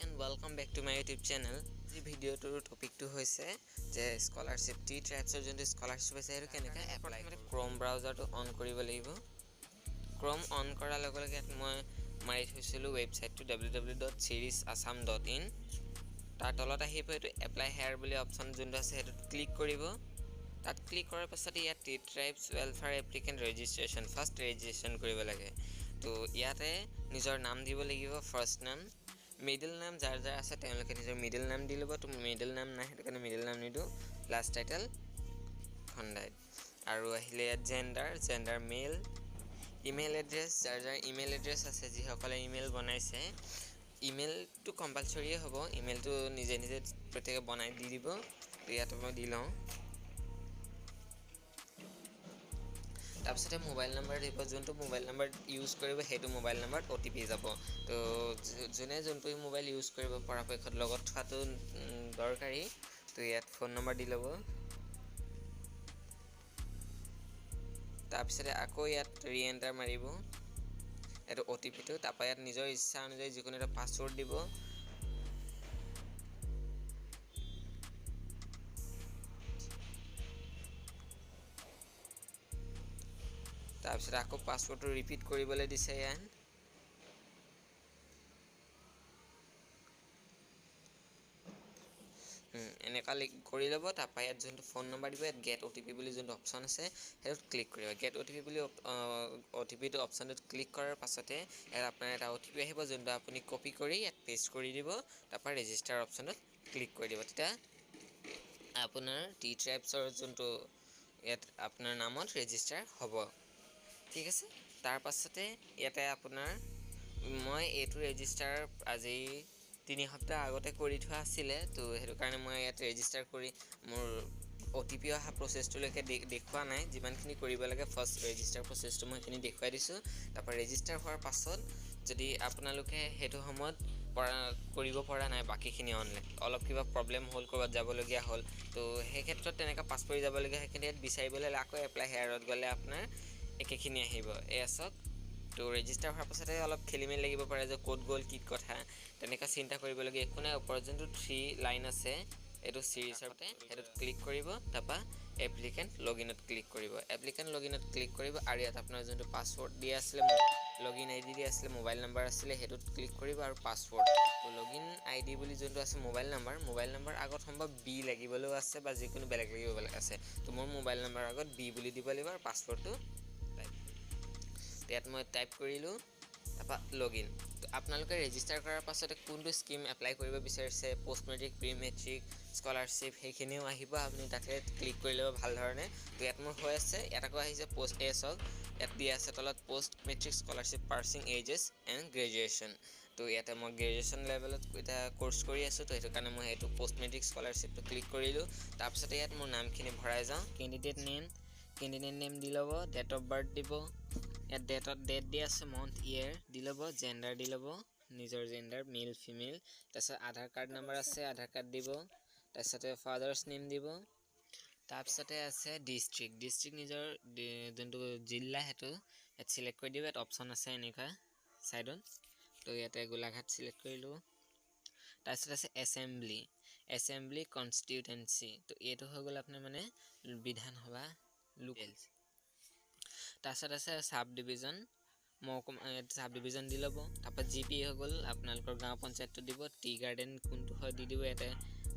and welcome back to my YouTube channel. This video topic to hoise je scholarship T types or jonto scholarship ase eru keneka apply Chrome browser to on koribo lagibo. Chrome on kora loge loge moi mari thosilu website to www.seriesasam.in tar tolot ahibo etu apply here boli option jonto ase etu click koribo. Tat click korar pasate ya T tribes welfare applicant registration first registration koribo lage. To yate nijor naam dibo lagibo first name middle name jar jar ase teloke nijor middle name dilobo to middle name na hetu kane middle name nidu last title khondai aru ahile gender male email address jar jar email address ase ji hokale email banaise email to compulsory hobo email to nije nije proteke banai di dibo to yato moi dilon তাৰপিছতে mobile number দিব যোনটো mobile number use কৰিব হেতু mobile number OTP যাব তো জুনে যোনটো mobile use কৰিব পৰাপক্ষত লগত থাটো দৰকাৰী তো ইয়াত ফোন নম্বৰ দি লব তাৰপিছতে আকৌ ইয়াত ৰিএন্টাৰ মাৰিব এটো ওটিপি টো তাৰপা ইয়াত নিজৰ ইচ্ছা অনুযায়ী যিকোনো এটা পাসওয়াৰ্ড দিব তাৰপিছত আকৌ পাসওয়াৰ্ডটো ৰিপিট কৰিবলৈ দিছে ইয়াত এনেকা কৰি লব তাৰপা ইয়াত যোনটো ফোন নম্বৰ দিব ইয়াত গেট ওটিপি বুলি যোনটো অপচন আছে হেতু ক্লিক কৰিব গেট ওটিপি বুলি ওটিপি টো অপচনটো ক্লিক কৰাৰ পাছতে ইয়াত আপোনাৰ এটা ওটিপি আহিব যোনটো আপুনি কপি কৰি ইয়াত পেষ্ট কৰি দিব তাৰপা ৰেজিষ্টাৰ অপচনত ক্লিক কৰি দিব তেতিয়া আপোনাৰ টি ট্ৰাইবছৰ যোনটো ইয়াত আপোনাৰ নামত ৰেজিষ্টাৰ হ'ব ঠিক আছে তাৰ পাছতে ইয়াতে আপোনাৰ মই এটো ৰেজিষ্টাৰ আজি 3 সপ্তাহ আগতে কৰি থোৱা আছিল তো হেতু কাৰণে মই ইয়াত ৰেজিষ্টাৰ কৰি মোৰ ওটিপি অহা প্ৰসেছটো লৈকে দেখুৱা নাই যিমানখিনি কৰিব লাগে ফাৰ্স্ট ৰেজিষ্টাৰ প্ৰসেছটো মই এখিনি দেখুৱাই দিছো তাৰপা ৰেজিষ্টাৰ হোৱাৰ পাছত যদি আপোনালোকে হেতু সময়ত কৰিব পৰা নাই বাকিখিনি অনলাইন অলপ কিবা প্ৰবলেম হল কৰবাত যাব লগিয়া হল তো সেই ক্ষেত্ৰত তেনেকা পাছ কৰি যাব লগিয়া হেখিনি বিচাৰিবলৈ আকৌ এপ্লাই হেয়াৰত গলে আপোনাৰ একেখিনি আহিব এছক তো ৰেজিষ্টাৰ হোৱাৰ পাছতে অলপ খেলিমেলি লাগিব পাৰে যে কোড গল কি কথা তেনেকা চিন্তা কৰিব লাগে একো নাই ওপৰত যোনটো 3 লাইন আছে এটো সিৰিজতে হেতু ক্লিক কৰিব তাপা এপ্লিকেন্ট লগইনত ক্লিক কৰিব এপ্লিকেন্ট লগইনত ক্লিক কৰিব আৰু ইয়াত আপোনাৰ যোনটো পাসওয়াৰ্ড দিয়া আছিল লগইন আইডি দিয়া আছিল মোবাইল নাম্বাৰ আছিল হেতুত ক্লিক কৰিব আৰু পাসওয়াৰ্ড তো লগইন আইডি বুলি যোনটো আছে মোবাইল নাম্বাৰ আগত সম্ভৱ বি লাগিবলৈও আছে বা যিকোনো বেলেগ লাগিব আছে তো মোৰ মোবাইল নাম্বাৰ আগত বি বুলি দিব লাগিব আৰু পাসওয়াৰ্ডটো ইয়াত মই টাইপ কৰিলো তাপা লগইন তো আপোনালোকে ৰেজিষ্টাৰ কৰাৰ পাছতে কোনটো স্কিম এপ্লাই কৰিব বিচাৰিছে post matric pre matric scholarship হেখিনিও আহিব আপুনি তাতে ক্লিক কৰি লব ভাল ধৰণে তো ইয়াত মোৰ হৈ আছে ইয়াত আকৌ আহিছে পোষ্ট এছক ইয়াত দিয়া আছে তলত post matric scholarship pursuing ages and graduation তো ইয়াতে মই গ্ৰেজুৱেচন লেভেলত এটা কোৰ্স কৰি আছো তো হেতু কাৰণে মই হেতু পোষ্ট মেট্ৰিক স্কলাৰশিপটো ক্লিক কৰিলো তাৰ পাছতে ইয়াত মোৰ নামখিনি ভৰাই যাও ক্যান্ডিডেট নেম দি লব ডেট অফ বাৰ্থ দিব ইয়াত ডেট দিয়া আছে মন্থ ইয়াৰ দি লব জেন্ডাৰ দি লব নিজৰ জেন্ডাৰ মেল ফিমেল তাৰছত আধাৰ কাৰ্ড নম্বৰ আছে আধাৰ কাৰ্ড দিব তাৰছতে ফাদাৰ্স নেম দিব তাৰপিছতে আছে ডিস্ট্ৰিক্ট নিজৰ যোনটো জিল্লা হেতু ইয়াত সিলেক্ট কৰি দিব ইয়াত অপচন আছে এনেকা সাইডত তো ইয়াতে গোলাঘাট সিলেক্ট কৰিলো তাৰছত আছে এসেম্বলি কনস্টিটিউটেন্সি তো এটো হৈ গল আপোনাৰ মানে বিধানসভা লোকেল তাৰছত আছে সাব ডিভিজন সাব ডিভিজন দি লব তাৰপা জিপি হৈ গল আপোনালোকৰ গাঁও পঞ্চায়তটো দিব টি গাৰ্ডেন কোনটো হয় দি দিব এতে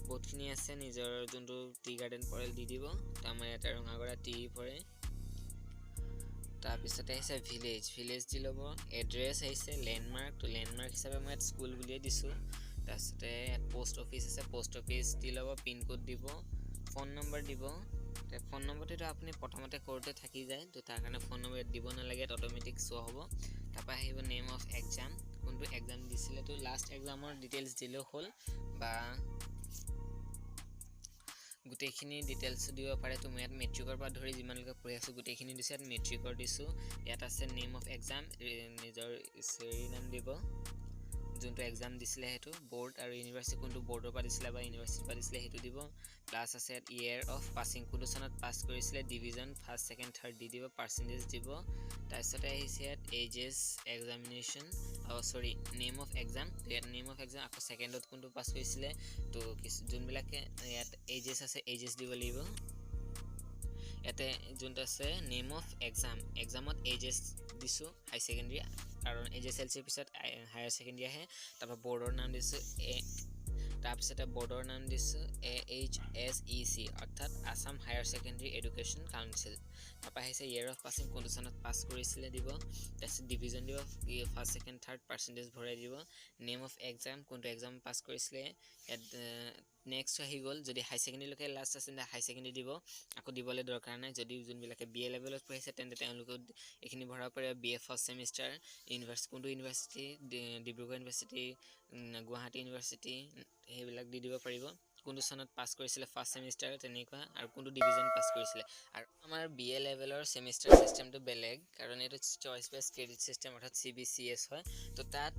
বহুতখিনি আছে নিজৰ যোনটো টি গাৰ্ডেন পৰেল দি দিব তো আমাৰ এটা ৰঙাগড়া টি পৰে তাৰপিছতে আছে ভিলেজ দি লব এড্ৰেছ আছে ল্যান্ডমাৰ্ক তো ল্যান্ডমাৰ্ক হিচাপে মই স্কুল বুলিয়ে দিছো তাৰছতে পোষ্ট অফিস আছে পোষ্ট অফিস দি লব পিন কোড দিব ফোন নম্বৰ দিব ফোন নম্বৰটো আপুনি প্ৰথমতে কৰোতে থাকি যায় তো তাৰ কাৰণে ফোন নম্বৰ দিব নালাগে অটোমেটিক শো হ'ব তাৰপা আহিব নেম অফ এক্সাম কোনটো এক্সাম দিছিলে তো লাষ্ট এক্সামৰ ডিটেইলছ দিলে হ'ল বা গুটেখিনি ডিটেইলছ দিব পাৰে তো মই ইয়াত মেট্ৰিকৰ পৰা ধৰি যিমানলৈকে পঢ়ি আছো গুটেখিনি দিছে ইয়াত মেট্ৰিকৰ দিছো ইয়াত আছে নেম অফ এক্সাম নিজৰ চেৰি নাম দিব যোনটো এক্সাম দিছিলে সেইটো বোৰ্ড আৰু ইউনিভাৰ্চিটি কোনটো বোৰ্ডৰ পৰা দিছিলে বা ইউনিভাৰ্চিটিৰ পৰা দিছিলে সেইটো দিব প্লাছ আছে ইয়াত ইয়েৰ অফ পাছিং কোনটো চনত পাছ কৰিছিলে ডিভিজন ফাৰ্ষ্ট ছেকেণ্ড থাৰ্ড দি দিব পাৰ্চেণ্টেজ দিব তাৰপিছতে আহিছে ইয়াত এইজেছ এক্সামিনেশ্যন সৰি নেম অফ এক্সাম ইয়াত নেম অফ এক্সাম আকৌ ছেকেণ্ডত কোনটো পাছ কৰিছিলে তো যোনবিলাকে ইয়াত এইজেছ আছে এইজেছ দিব লাগিব ইয়াতে যোনটো আছে নেম অফ এক্সামত এইজেছ দিছোঁ হাই ছেকেণ্ডেৰী কাৰণ এইচএছএলচিৰ পিছত হায়াৰ ছেকেণ্ডেৰী আহে তাৰপৰা বৰ্ডৰ নাম দিছোঁ তাৰপিছতে বৰ্ডৰ নাম দিছোঁ AHSEC অৰ্থাৎ Assam higher secondary education council তাৰপৰা আহিছে ইয়েৰ অফ পাছিং কোনটো চনত পাছ কৰিছিলে দিব তাৰপিছত ডিভিজন দিব ফাৰ্ষ্ট ছেকেণ্ড থাৰ্ড পাৰ্চেণ্টেজ ভৰাই দিব নেম অফ এক্সাম কোনটো এক্সাম পাছ কৰিছিলে ইয়াত নেক্সট আহি গ'ল যদি হাই ছেকেণ্ডেৰীলৈকে লাষ্ট আছে হাই ছেকেণ্ডেৰী দিব আকৌ দিবলৈ দৰকাৰ নাই যদি যোনবিলাকে BA লেভেলত পঢ়িছে তেন্তে তেওঁলোকে এইখিনি ভৰাব পাৰে BA ফাৰ্ষ্ট ছেমিষ্টাৰ কোনটো university Dibrugarh university Guwahati university সেইবিলাক দি দিব পাৰিব কোনটো চনত পাছ কৰিছিলে ফাৰ্ষ্ট ছেমিষ্টাৰ তেনেকুৱা আৰু কোনটো ডিভিজন পাছ কৰিছিলে আৰু আমাৰ BA লেভেলৰ ছেমিষ্টাৰ চিষ্টেমটো বেলেগ কাৰণ এইটো চইচ বেছ ক্ৰেডিট চিষ্টেম অৰ্থাৎ CBCS হয় তো তাত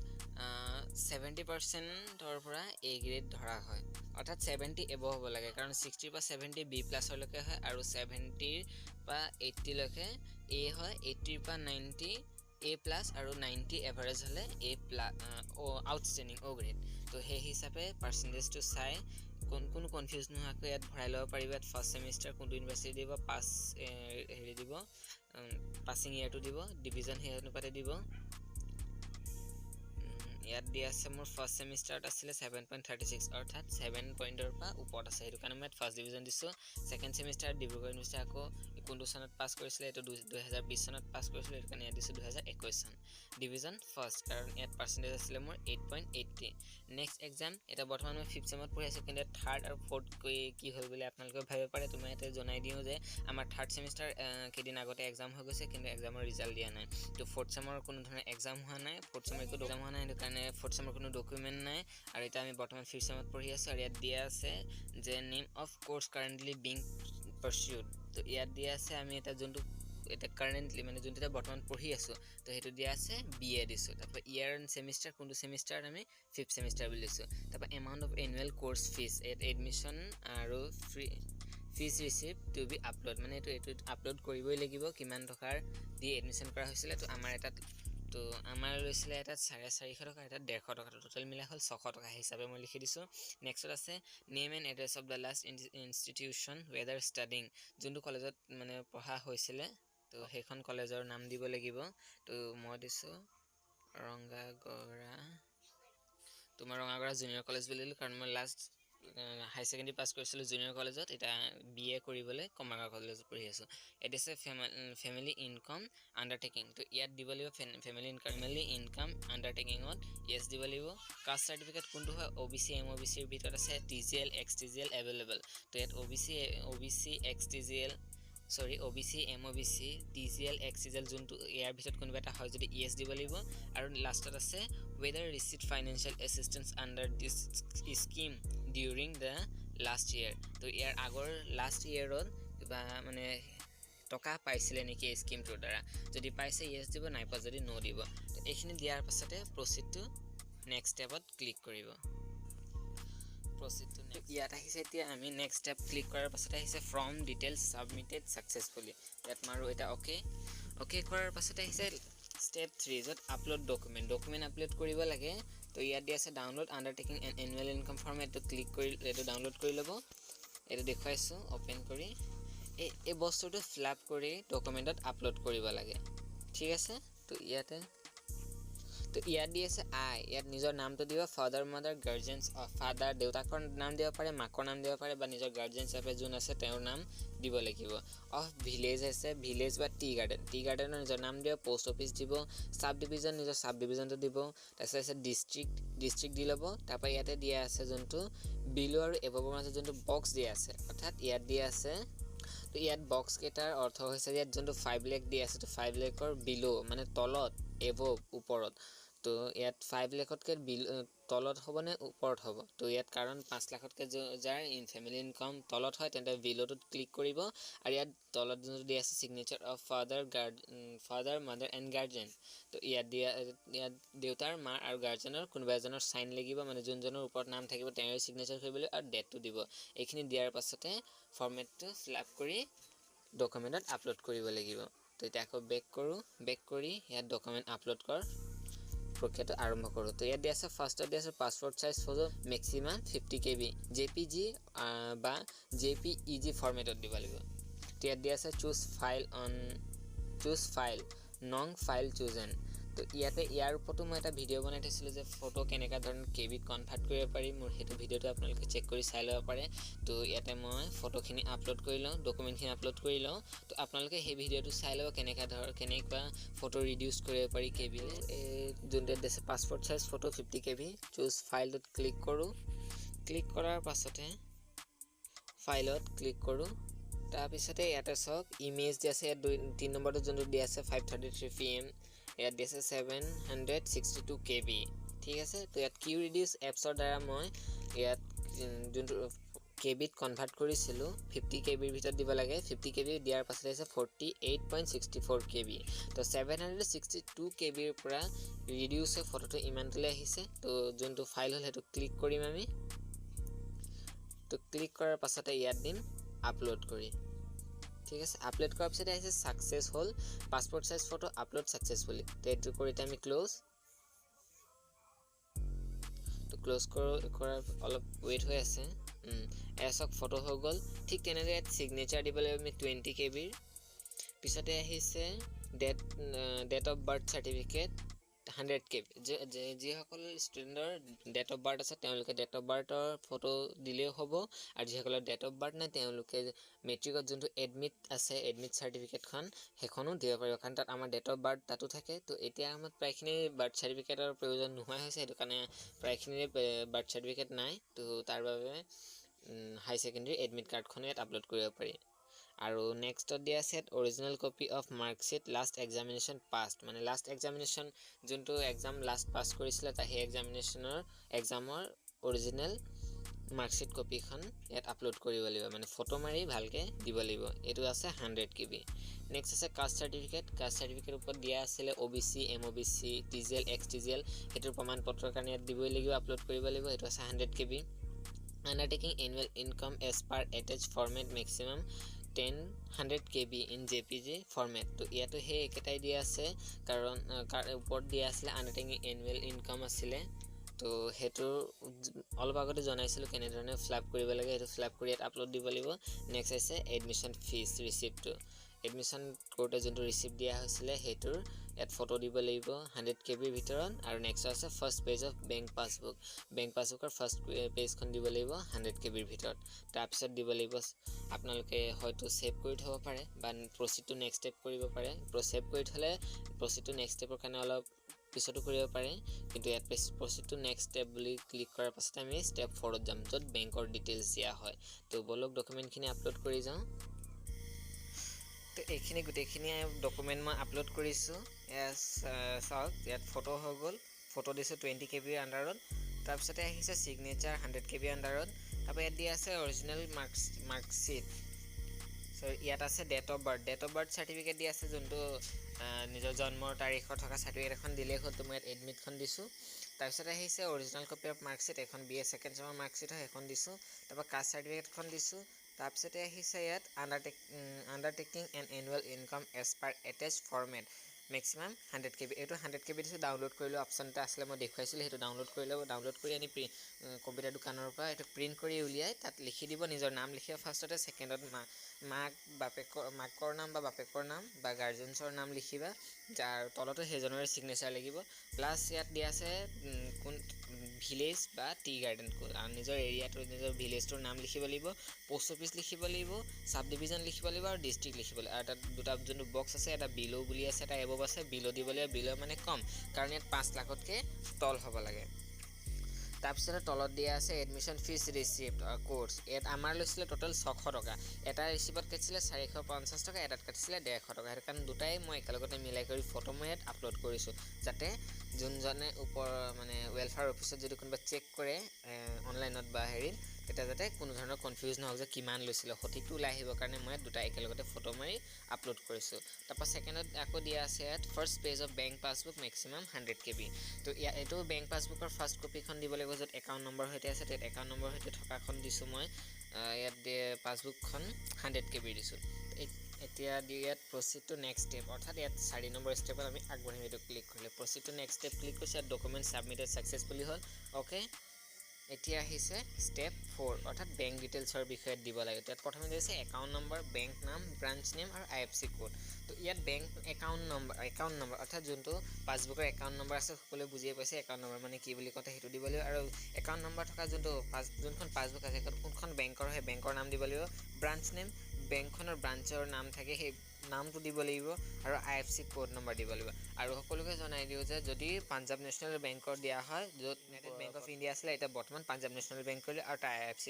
70%ৰ পৰা A গ্ৰেড ধৰা হয় অৰ্থাৎ 70 এবভ হ'ব লাগে কাৰণ 60 পৰা 70 B প্লাছলৈকে হয় আৰু 70 পৰা 80 লৈকে A হয় 80 পৰা 90 A প্লাছ আৰু 90 এভাৰেজ হ'লে A plus outstanding O grade তো সেই হিচাপে পাৰ্চেণ্টেজটো চাই কোনো কনফিউজ নোহোৱাকৈ ইয়াত ভৰাই ল'ব পাৰিব ইয়াত ফাৰ্ষ্ট ছেমিষ্টাৰ কোনটো ইউনিভাৰ্চিটি দিব পাছ হেৰি দিব পাছিং ইয়েৰটো দিব ডিভিজন সেই অনুপাতে দিব ইয়াত দিয়া আছে মোৰ ফাৰ্ষ্ট ছেমিষ্টাৰত আছিলে 7.36 অৰ্থাৎ 7 পইণ্টৰ পৰা ওপৰত আছে সেইটো কাৰণে মই ইয়াত ফাৰ্ষ্ট ডিভিজন দিছোঁ ছেকেণ্ড ছেমিষ্টাৰত ডিব্ৰুগড় ইউনিভাৰ্চিটি আকৌ কোনটো চনত পাছ কৰিছিলে এইটো 2020 চনত পাছ কৰিছিলে সেইটো কাৰণে ইয়াত দিছোঁ 2021 চন ডিভিজন ফাৰ্ষ্ট কাৰণ ইয়াত পাৰ্চেণ্টেজ আছিলে মোৰ 8.80 নেক্সট এক্সাম এটা বৰ্তমান মই 5th ছেমত পঢ়ি আছোঁ কিন্তু থাৰ্ড আৰু ফ'ৰ্থ কি হ'ল বুলি আপোনালোকে ভাবিব পাৰে তো মই ইয়াতে জনাই দিওঁ যে আমাৰ থাৰ্ড ছেমিষ্টাৰ কেইদিন আগতে এক্সাম হৈ গৈছে কিন্তু এক্সামৰ ৰিজাল্ট দিয়া নাই তো ফ'ৰ্থ ছেমৰ কোনো ধৰণৰ এক্সাম হোৱা নাই ফ'ৰ্থ ছেমৰ একো এক্সাম হোৱা নাই সেইটো কাৰণে ফ'ৰ্থ ছেমৰ কোনো ডকুমেণ্ট নাই আৰু এতিয়া আমি বৰ্তমান 5th ছেমত পঢ়ি আছোঁ আৰু ইয়াত দিয়া আছে যে name of course currently being pursued তো ইয়াত দিয়া আছে আমি এটা যোনটো এটা কাৰেণ্টলি মানে যোনটো এতিয়া বৰ্তমান পঢ়ি আছোঁ তো সেইটো দিয়া আছে BA দিছোঁ তাৰপৰা ইয়াৰ ছেমিষ্টাৰ কোনটো ছেমিষ্টাৰত আমি 5th ছেমিষ্টাৰ বুলি দিছোঁ তাৰপৰা amount of annual course fees ইয়াত এডমিশ্যন আৰু fees receive to be upload মানে এইটো আপলোড কৰিবই লাগিব কিমান টকাৰ দি এডমিশ্যন কৰা হৈছিলে তো আমাৰ এটাত তো আমাৰ লৈছিলে এটাত 450 টকা এটাত 150 টকা টোটেল মিলাই হ'ল 600 টকা হিচাপে মই লিখি দিছোঁ নেক্সট আছে name and address of the last institution weather studying যোনটো কলেজত মানে পঢ়া হৈছিলে তো সেইখন কলেজৰ নাম দিব লাগিব তো মই দিছোঁ ৰঙাগড়া জুনিয়ৰ কলেজ বুলি দিলোঁ কাৰণ মই লাষ্ট হাই ছেকেণ্ডেৰী পাছ কৰিছিলোঁ জুনিয়ৰ কলেজত এতিয়া BA কৰিবলৈ কমাৰগাঁও কলেজত পঢ়ি আছোঁ এট আছে ফেমিলি ইনকাম আণ্ডাৰটেকিং তো ইয়াত দিব লাগিব ফেমিলি ইনকাম আণ্ডাৰটেকিঙত য়েছ দিব লাগিব কাষ্ট চাৰ্টিফিকেট কোনটো হয় OBC MOBCৰ ভিতৰত আছে TGL XTGL এভেইলেবল তো ইয়াত OBC MOBC TGL XTGL যোনটো ইয়াৰ ভিতৰত কোনোবা এটা হয় যদি য়েছ দিব লাগিব আৰু লাষ্টত আছে whether received financial assistance under this scheme during the last year তো ইয়াৰ আগৰ লাষ্ট ইয়েৰত কিবা মানে টকা পাইছিলে নেকি এই স্কিমটোৰ দ্বাৰা যদি পাইছে য়েছ দিব নাই পোৱা যদি নো দিব তো এইখিনি দিয়াৰ পাছতে প্ৰচিড টু নেক্সট ষ্টেপত ক্লিক কৰিব ইয়াত আহিছে এতিয়া আমি নেক্সট ষ্টেপ ক্লিক কৰাৰ পাছতে আহিছে ফ্ৰম ডিটেইলছ ছাবমিটেড ছাকচেছফুলি ইয়াত মাৰো এটা অ'কে কৰাৰ পাছতে আহিছে ষ্টেপ 3 য'ত আপলোড ডকুমেণ্ট আপলোড কৰিব লাগে তো ইয়াত দিয়া আছে download undertaking and annual income form এইটো ক্লিক কৰি এইটো ডাউনলোড কৰি ল'ব এইটো দেখুৱাইছোঁ অ'পেন কৰি এই বস্তুটো ফিল আপ কৰি ডকুমেণ্টত আপলোড কৰিব লাগে ঠিক আছে তো ইয়াত দি আছে ইয়াত নিজৰ নামটো দিব ফাদাৰ মাদাৰ গাৰ্জেনছ ফাদাৰ দেউতাকৰ নাম দিব পাৰে মাকৰ নাম দিব পাৰে বা নিজৰ গাৰ্জেন হিচাপে যোন আছে তেওঁৰ নাম দিব লাগিব অফ ভিলেজ আছে ভিলেজ বা টি গাৰ্ডেনৰ নিজৰ নাম দিব পোষ্ট অফিচ দিব সাব ডিভিজন নিজৰ সাব ডিভিজনটো দিব তাৰপিছত আছে ডিষ্ট্ৰিক্ট দি ল'ব তাৰপৰা ইয়াতে দিয়া আছে যোনটো বিলো আৰু এভবৰ মাজত যোনটো বক্স দিয়া আছে অৰ্থাৎ ইয়াত দিয়া আছে তো ইয়াত বক্স কেইটাৰ অৰ্থ হৈছে ইয়াত যোনটো 5 লাখ দিয়া আছে তো 5 লাখৰ বিলো মানে তলত এভব ওপৰত তো ইয়াত 5 লাখতকৈ তলত হ'ব নে ওপৰত হ'ব তো ইয়াত কাৰণ 5 লাখতকৈ যাৰ ফেমিলি ইনকাম তলত হয় তেন্তে বিল'টোত ক্লিক কৰিব আৰু ইয়াত তলত যোনটো দিয়া আছে signature of father mother and guardian তো ইয়াত দেউতাৰ মা আৰু গাৰ্জেনৰ কোনোবা এজনৰ চাইন লাগিব মানে যোনজনৰ ওপৰত নাম থাকিব তেওঁৰ চিগনেচাৰ কৰিবলৈ আৰু ডেটটো দিব এইখিনি দিয়াৰ পাছতে ফৰ্মেটটো ফিল আপ কৰি ডকুমেণ্টত আপলোড কৰিব লাগিব তো এতিয়া আকৌ বেক কৰি ইয়াত ডকুমেণ্ট আপলোড প্ৰক্ৰিয়াটো আৰম্ভ কৰোঁ তো ইয়াত দিয়া আছে ফাৰ্ষ্টত দিয়া আছে passport size photo maximum 50 KB JPG বা JPEG ফৰ্মেটত দিব লাগিব তো ইয়াত দিয়া আছে চুজ ফাইল নং ফাইল চুজেন তো ইয়াৰ ওপৰতো মই এটা ভিডিঅ' বনাই থৈছিলোঁ যে ফটো কেনেকুৱা ধৰণৰ কেবিত কনভাৰ্ট কৰিব পাৰি মোৰ সেইটো ভিডিঅ'টো আপোনালোকে চেক কৰি চাই ল'ব পাৰে তো ইয়াতে মই ফটোখিনি আপলোড কৰি লওঁ ডকুমেণ্টখিনি আপলোড কৰি লওঁ তো আপোনালোকে সেই ভিডিঅ'টো চাই ল'ব কেনেকুৱা ফটো ৰিডিউচ কৰিব পাৰি কেবিলে যোনটো দিছে passport size photo 50 KB choose ফাইলটোত ক্লিক কৰোঁ ক্লিক কৰাৰ পাছতে ফাইলত ক্লিক কৰোঁ তাৰপিছতে ইয়াতে চাওক ইমেজ দিয়া আছে ইয়াত 3 নম্বৰটো যোনটো দিয়া আছে 5:33 PM ইয়াত দিয়া আছে 762 KB ঠিক আছে তো ইয়াত কিউ ৰিডিউচ এপছৰ দ্বাৰা মই ইয়াত যোনটো কেবিত কনভাৰ্ট কৰিছিলোঁ 50 KBৰ ভিতৰত দিব লাগে 50 KB দিয়াৰ পাছতে আছে 48.64 KB তো 762 KBৰ পৰা ৰিডিউচ হৈ ফটোটো ইমানটোলৈ আহিছে তো যোনটো ফাইল হ'ল সেইটো ক্লিক কৰিম আমি তো ক্লিক কৰাৰ পাছতে ইয়াত দিম আপলোড কৰি ঠিক আছে আপলোড কৰাৰ পিছতে আহিছে সাকসেস হ'ল passport size photo upload successfully তো এইটো কৰিতে আমি ক্লোজ তো ক্লোজ কৰাৰ অলপ ৱেইট হৈ আছে এছক ফটো হৈ গ'ল ঠিক তেনেদৰে ইয়াত সিগনেচাৰ দিব লাগিব আমি 20 KBৰ পিছতে আহিছে date of birth certificate 100 KB যিসকল ষ্টুডেণ্টৰ ডেট অফ বাৰ্থ আছে তেওঁলোকে ডেট অফ বাৰ্থৰ ফটো দিলেও হ'ব আৰু যিসকলৰ ডেট অফ বাৰ্থ নাই তেওঁলোকে মেট্ৰিকত যোনটো এডমিট আছে এডমিট চাৰ্টিফিকেটখন সেইখনো দিব পাৰিব কাৰণ তাত আমাৰ ডেট অফ বাৰ্থ তাতো থাকে তো এতিয়া আমাৰ প্ৰায়খিনি বাৰ্থ চাৰ্টিফিকেটৰ প্ৰয়োজন নোহোৱা হৈছে সেইটো কাৰণে প্ৰায়খিনিৰে বাৰ্থ চাৰ্টিফিকেট নাই তো তাৰ বাবে হাই ছেকেণ্ডেৰী এডমিট কাৰ্ডখনো ইয়াত আপলোড কৰিব পাৰি আৰু নেক্সটত দিয়া আছে original copy of marksheet last examination passed মানে লাষ্ট এক্সামিনেশ্যন যোনটো এক্সাম লাষ্ট পাছ কৰিছিলে সেই এক্সামৰ অৰিজিনেল মাৰ্কশ্বিট কপিখন ইয়াত আপলোড কৰিব লাগিব মানে ফটো মাৰি ভালকৈ দিব লাগিব এইটো আছে 100 KB নেক্সট আছে কাষ্ট চাৰ্টিফিকেট ওপৰত দিয়া আছিলে OBC MOBC TGL XTGL সেইটোৰ প্ৰমাণ পত্ৰৰ কাৰণে ইয়াত দিবই লাগিব আপলোড কৰিব লাগিব এইটো আছে 100 KB undertaking annual income as per attached format maximum 100 KB in JPG format তো ইয়াতো সেই একেটাই দিয়া আছে কাৰণ ওপৰত দিয়া আছিলে undertaking annual income আছিলে তো হেতু অলপ আগতে জনাইছিলোঁ কেনেধৰণে ফিলআপ কৰিব লাগে হেতু ফিলআপ কৰি ইয়াত আপলোড দিব লাগিব নেক্সট আছে এডমিশন ফিজ ৰিসিপ্টটো এডমিশন কৰোঁতে যোনটো ৰিসিপ্ট দিয়া হৈছিলে হেতুৰ ইয়াত ফটো দিব লাগিব 100 KBৰ ভিতৰত আৰু নেক্সট আছে ফাৰ্ষ্ট পেজ অফ বেংক পাছবুকৰ ফাৰ্ষ্ট পেজখন দিব লাগিব 100 KBৰ ভিতৰত তাৰপিছত দিব লাগিব আপোনালোকে হয়তো সেভ কৰি থব পাৰে বা প্ৰসিড টু নেক্সট ষ্টেপ কৰিব পাৰে সেভ কৰি থলে প্ৰসিড টু নেক্সট ষ্টেপৰ কাৰণে অলপ পিছতো কৰিব পাৰে কিন্তু ইয়াত প্ৰসিড টু নেক্সট ষ্টেপ বুলি ক্লিক কৰাৰ পাছত আমি ষ্টেপ 4ত যাম য'ত বেংকৰ ডিটেইলছ দিয়া হয় তো বলক ডকুমেণ্টখিনি আপলোড কৰি যাওঁ তো এইখিনি গোটেইখিনি ডকুমেণ্ট মই আপলোড কৰিছোঁ চাওক ইয়াত ফটো হৈ গ'ল ফটো দিছোঁ 20 KBৰ আণ্ডাৰত তাৰপিছতে আহিছে চিগনেচাৰ 100 KB আণ্ডাৰত তাৰপৰা ইয়াত দিয়া আছে অৰিজিনেল মাৰ্কশ্বিট ইয়াত আছে ডেট অফ বাৰ্থ চাৰ্টিফিকেট দিয়া আছে যোনটো নিজৰ জন্মৰ তাৰিখৰ থকা চাৰ্টিফিকেট এখন দিলেই হ'ল তো মই ইয়াত এডমিটখন দিছোঁ তাৰপিছতে আহিছে অৰিজিনেল কপি অফ মাৰ্কশ্বিট এখন BA ছেকেণ্ড চেমৰ মাৰ্কশ্বিট হয় সেইখন দিছোঁ তাৰপৰা কাষ্ট চাৰ্টিফিকেটখন দিছোঁ তাৰপিছতে আহিছে ইয়াত undertaking and annual income as per attach format maximum 100 KB এইটো 100 KB দিছোঁ ডাউনলোড কৰিলোঁ অপশ্যন এটা আছিলে মই দেখুৱাইছিলোঁ সেইটো ডাউনলোড কৰি ল'ব ডাউনলোড কৰি আনি কম্পিউটাৰ দোকানৰ পৰা এইটো প্ৰিণ্ট কৰি উলিয়াই তাত লিখি দিব নিজৰ নাম লিখিব ফাৰ্ষ্টতে ছেকেণ্ডত মাকৰ নাম বা বাপেকৰ নাম বা গাৰ্জেনছৰ নাম লিখিবা যাৰ তলতো সেইজনৰে চিগনেচাৰ লাগিব প্লাছ ইয়াত দিয়া আছে কোন ভিলেজ বা টি গাৰ্ডেন নিজৰ এৰিয়াটোৰ নিজৰ ভিলেজটোৰ নাম লিখিব লাগিব পোষ্ট অফিচ লিখিব লাগিব সাব ডিভিজন লিখিব লাগিব আৰু ডিষ্ট্ৰিক্ট লিখিব লাগিব আৰু তাত দুটা যোনটো বক্স আছে এটা বিলো বুলি আছে এটা এবভ আছে বিলো দিব লাগিব বিলো মানে কম কাৰণ ইয়াত 5 লাখতকৈ তল হ'ব লাগে তাৰপিছতে তলত দিয়া আছে এডমিশ্যন ফিজ ৰিচিপ্ট কোৰ্ছ। ইয়াত আমাৰ লৈছিলে টোটেল 600 টকা। এটা ৰিচিপ্টত কাটিছিলে 450 টকা, এটাত কাটিছিলে 150 টকা। সেইটো কাৰণে দুটাই মই একেলগতে মিলাই কৰি ফটো মই ইয়াত আপলোড কৰিছোঁ, যাতে যোনজনে ওপৰ মানে ৱেলফেয়াৰ অফিচত যদি কোনোবা চেক কৰে অনলাইনত বা হেৰিত, তেতিয়া যাতে কোনো ধৰণৰ কনফিউজ নহওক যে কিমান লৈছিলে, সঠিকটো ওলাই আহিবৰ কাৰণে মই দুটা একেলগতে ফটো মাৰি আপলোড কৰিছোঁ। তাৰপৰা ছেকেণ্ডত আকৌ দিয়া আছে ইয়াত first page of bank passbook maximum 100 KB। তো এইটো বেংক পাছবুকৰ ফাৰ্ষ্ট কপিখন দিব লাগিব, য'ত একাউণ্ট নম্বৰ সৈতে আছে। তাত একাউণ্ট নম্বৰ সৈতে থকাখন দিছোঁ মই। ইয়াত পাছবুকখন 100 KB দিছোঁ। এতিয়া ইয়াত প্ৰচিড টু নেক্সট ষ্টেপ, অৰ্থাৎ ইয়াত 4 নম্বৰ ষ্টেপত আমি আগবাঢ়িম। এইটো ক্লিক কৰিলে proceed to next step click কৰিছে। ইয়াত ডকুমেণ্ট ছাবমিটেড ছাকচেছফুলি হ'ল। অ'কে, এতিয়া আহিছে ষ্টেপ 4, অৰ্থাৎ বেংক ডিটেইলছৰ বিষয়ে দিব লাগে। তাত প্ৰথমে দিছে একাউণ্ট নম্বৰ, বেংক নাম, ব্ৰাঞ্চ নেম আৰু IFC কোড। তো ইয়াত বেংক একাউণ্ট নম্বৰ অৰ্থাৎ যোনটো পাছবুকৰ একাউণ্ট নম্বৰ আছে, সকলোৱে বুজিয়ে পাইছে একাউণ্ট নম্বৰ মানে কি বুলি কয়, সেইটো দিব লাগিব। আৰু একাউণ্ট নম্বৰ থকা যোনখন পাছবুক আছে, কোনখন বেংকৰ সেই বেংকৰ নাম দিব লাগিব। ব্ৰাঞ্চ নেম, বেংকখনৰ ব্ৰাঞ্চৰ নাম থাকে সেই নামটো দিব লাগিব, আৰু IFC কোড নম্বৰ দিব লাগিব। আৰু সকলোকে জনাই দিওঁ যে যদি পাঞ্জাৱ নেশ্যনেল বেংকৰ দিয়া হয়, য'ত ইউনাইটেড বেংক অফ ইণ্ডিয়া আছিলে, এতিয়া বৰ্তমান পাঞ্জাৱ নেশ্যনেল বেংক কৰিলে আৰু তাৰ IFC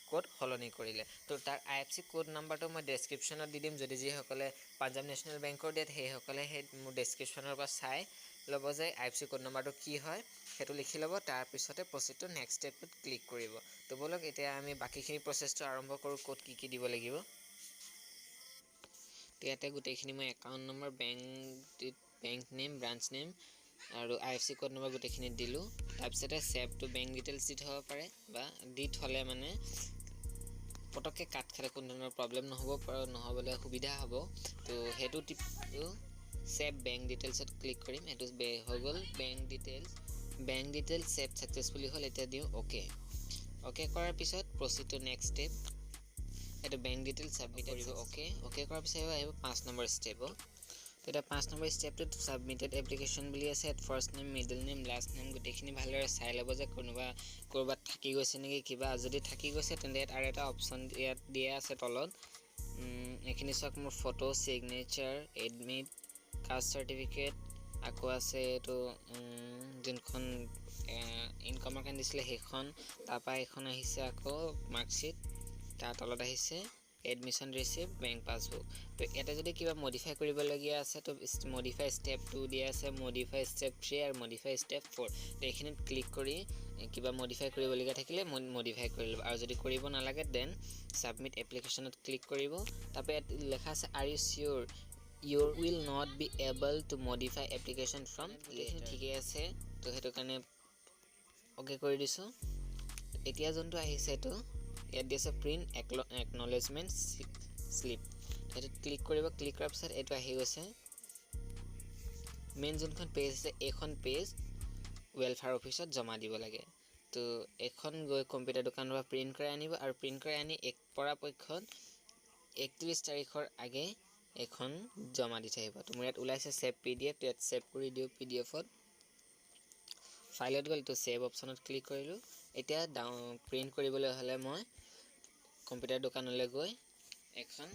কোড সলনি কৰিলে। তো তাৰ IFC কোড নাম্বাৰটো মই ডেছক্ৰিপশ্যনত দি দিম। যদি যিসকলে পাঞ্জাৱ নেশ্যনেল বেংকৰ দিয়ে, সেইসকলে সেই মোৰ ডেছক্ৰিপশ্যনৰ পৰা চাই ল'ব যে IFC কোড নাম্বাৰটো কি হয়, সেইটো লিখি ল'ব। তাৰপিছতে প্ৰচিড টু নেক্সট ষ্টেপত ক্লিক কৰিব। তো ব'লক এতিয়া আমি বাকীখিনি প্ৰচেছটো আৰম্ভ কৰোঁ, ক'ত কি দিব লাগিব। ইয়াতে গোটেইখিনি মই account number, bank name, branch name আৰু IFC কোড নম্বৰ গোটেইখিনি দিলোঁ। তাৰপিছতে ছেভ টু বেংক ডিটেইলছ দি থ'ব পাৰে, বা দি থ'লে মানে পটককৈ কাট খালে কোনো ধৰণৰ প্ৰব্লেম নহ'বলৈ সুবিধা হ'ব। তো সেইটো ছেভ বেংক ডিটেইলছত ক্লিক কৰিম। সেইটো হৈ গ'ল বেংক ডিটেইলছ ছেভ ছাকচেছফুলি হ'ল। এতিয়া দিওঁ অ'কে কৰাৰ পিছত প্ৰচিড টু নেক্সট ষ্টেপ। এইটো বেংক ডিটেইলছ ছাবমিট কৰিব। অ'কে কৰাৰ পিছত আহিব 5 নম্বৰ ষ্টেপ। তো এতিয়া 5 নম্বৰ ষ্টেপটোত ছাবমিটেড এপ্লিকেশ্যন বুলি আছে। ইয়াত first name, middle name, last name গোটেইখিনি ভালদৰে চাই ল'ব যে ক'ৰবাত থাকি গৈছে নেকি কিবা। যদি থাকি গৈছে তেন্তে ইয়াত আৰু এটা অপশ্যন ইয়াত দিয়া আছে তলত, এইখিনি চাওক। মোৰ photo, signature, admit, caste certificate, আকৌ আছে এইটো যোনখন ইনকামৰ কাৰণে দিছিলে সেইখন, তাৰপৰা এইখন আহিছে আকৌ মাৰ্কশ্বিট, তাৰ তলত আহিছে এডমিশ্যন ৰিচিপ্ট, বেংক পাছবুক। তো ইয়াতে যদি কিবা মডিফাই কৰিবলগীয়া আছে, তো মডিফাই ষ্টেপ 2 দিয়া আছে, মডিফাই ষ্টেপ 3 আৰু মডিফাই ষ্টেপ 4। তো এইখিনিত ক্লিক কৰি কিবা মডিফাই কৰিবলগীয়া থাকিলে মডিফাই কৰি ল'ব, আৰু যদি কৰিব নালাগে দেন ছাবমিট এপ্লিকেশ্যনত ক্লিক কৰিব। তাৰপৰা ইয়াত লেখা আছে are you sure you will not be able to modify application from later. ঠিকেই আছে, তো সেইটো কাৰণে অ'কে কৰি দিছোঁ। এতিয়া যোনটো আহিছে এইটো ইয়াত দিছে প্ৰিণ্ট একনলেজমেণ্ট শ্লিপ। সেইটোত ক্লিক কৰিব। ক্লিক কৰাৰ পিছত এইটো আহি গৈছে মেইন যোনখন পেজ আছে, এইখন পেজ ৱেলফেয়াৰ অফিচত জমা দিব লাগে। তো এইখন গৈ কম্পিউটাৰ দোকানৰ পৰা প্ৰিণ্ট কৰাই আনিব, আৰু প্ৰিণ্ট কৰাই আনি পৰাপক্ষত 31 তাৰিখৰ আগে এইখন জমা দি থৈ আহিব। তো মোৰ ইয়াত ওলাইছে ছেভ PDF, ইয়াত ছেভ কৰি দিওঁ PDFত। ফাইলত গ'ল, তো ছেভ অপশ্যনত ক্লিক কৰিলোঁ। এতিয়া প্ৰিণ্ট কৰিবলৈ হ'লে মই কম্পিউটাৰ দোকানলৈ গৈ এখন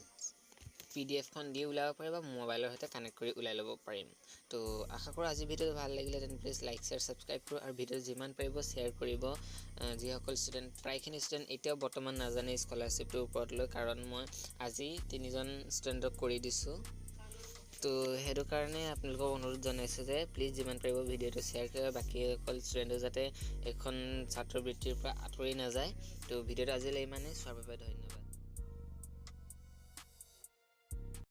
PDFখন দি ওলাব পাৰিম, বা মোবাইলৰ সৈতে কানেক্ট কৰি ওলাই ল'ব পাৰিম। তো আশা কৰোঁ আজি ভিডিঅ'টো ভাল লাগিলে তেন্তে প্লিজ লাইক, শ্বেয়াৰ, ছাবস্ক্ৰাইব কৰোঁ, আৰু ভিডিঅ' যিমান পাৰিব শ্বেয়াৰ কৰিব। যিসকল প্ৰায়খিনি ষ্টুডেণ্ট এতিয়াও বৰ্তমান নাজানে স্কলাৰশ্বিপটোৰ ওপৰত লৈ, কাৰণ মই আজি 3জন ষ্টুডেণ্টক কৰি দিছোঁ। তো সেইটো কাৰণে আপোনালোকক অনুৰোধ জনাইছোঁ যে প্লিজ যিমান পাৰিব ভিডিঅ'টো শ্বেয়াৰ কৰিব, বাকীসকল ষ্টুডেণ্টে যাতে এখন ছাত্ৰবৃত্তিৰ পৰা আঁতৰি নাযায়। তো ভিডিঅ'টো আজিলৈ ইমানেই, চোৱাৰ বাবে ধন্যবাদ।